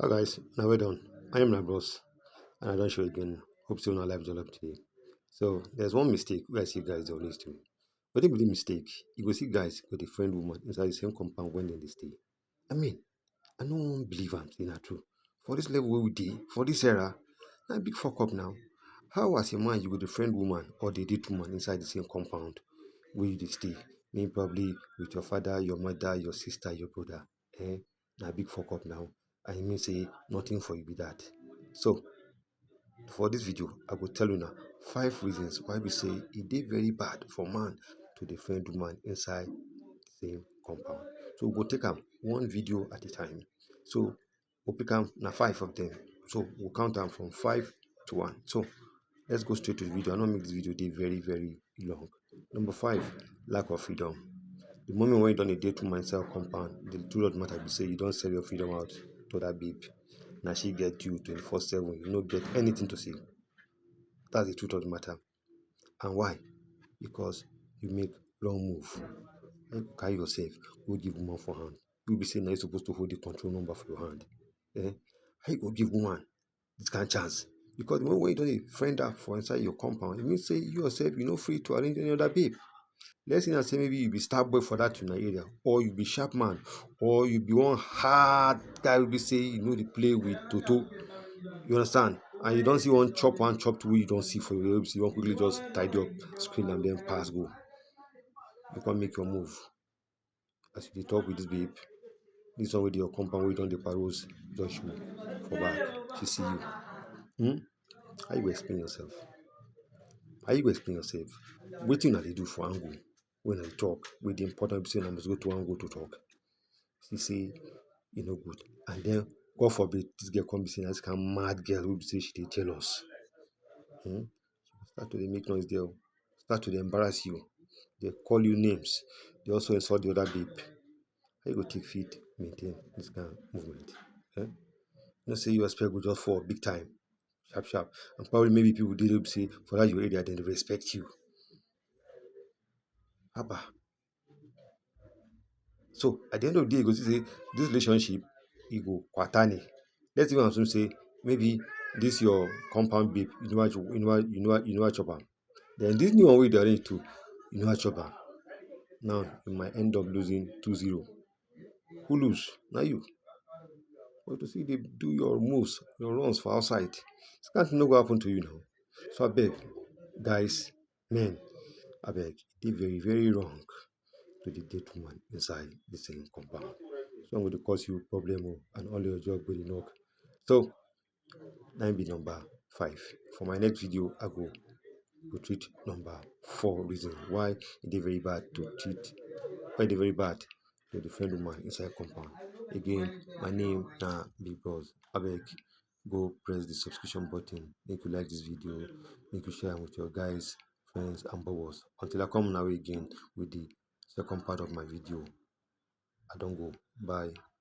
Hi guys, now we're done. I am my boss and I don't show again. Hope so on live job today. So there's one mistake where I see guys they always do. But if the mistake, you go see guys with a friend woman inside the same compound when they stay. I mean, I no one believe I'm saying that true. For this level where we dey, for this era, na big fuck up now. How as a man you go dey friend woman or dey date woman inside the same compound where you dey stay? Maybe probably with your father, your mother, your sister, your brother. Na big fuck up now. And e mean say nothing for you be that. So for this video, I go tell you now 5 reasons why we say e dey very bad for man to dey friend woman inside same compound. So we go take am one video at a time. So we'll pick am na 5 of them. So we'll count am from 5 to 1. So let's go straight to the video. I don't make this video dey very long. Number 5, lack of freedom. The moment when you don dey date woman inside compound, the truth of the matter be say you don sell your freedom out to that babe. Na she get you 24/7. You no get anything to say. That's the truth of the matter. And why? Because you make wrong move. You carry yourself, go give woman for hand. You be saying now you supposed to hold the control number for your hand. How you go give woman this kind of chance? Because the moment when you don't friend her for inside your compound, it means say you yourself you no free to arrange any other babe. Let's say maybe you be star boy for that in area, or you be sharp man, or you be one hard guy will be say you know the play with Toto. You understand? And you don't see one chop two you don't see for your lips. You want quickly just tidy up, screen and then pass go. You can't make your move. As you talk with this babe, this one with your compound where you don't the paroles, just show for back. She see you. How you go explain yourself? How you go explain yourself? Waiting that they do for angle when I talk, with the important say I must go to angle to talk. She say you know good. And then God forbid this girl come be saying this kind of mad girl who be say she dey jealous. Start to dey make noise there. Start to dey embarrass you. They call you names. They also insult the other babe. How you go take fit maintain this kind of movement? No say you expect go just fall big time, sharp. And probably maybe people did say for that your area then they respect you. Haba. So at the end of the day, you go see say this relationship e go kwatani. Let's even assume say maybe this your compound babe, you know what chop am. Then this new one wey dey arrange to, you know what chop am. Now you might end up losing 2-0. Who lose? Na you. But to see they do your moves, your runs for outside, this can't no go happen to you now. So I beg, guys, men, I beg, they very wrong to the date woman inside the same compound. So I'm going to cause you problem and all your job will knock. So that be number 5. For my next video, I go treat number 4 reason why it is very bad to cheat. Why it is very bad to defend woman inside compound. Again, my name na Big Bros. Abeg, go press the subscription button. Make you like this video. Make you share with your guys, friends, and bubbles. Until I come now again with the second part of my video. I don't go. Bye.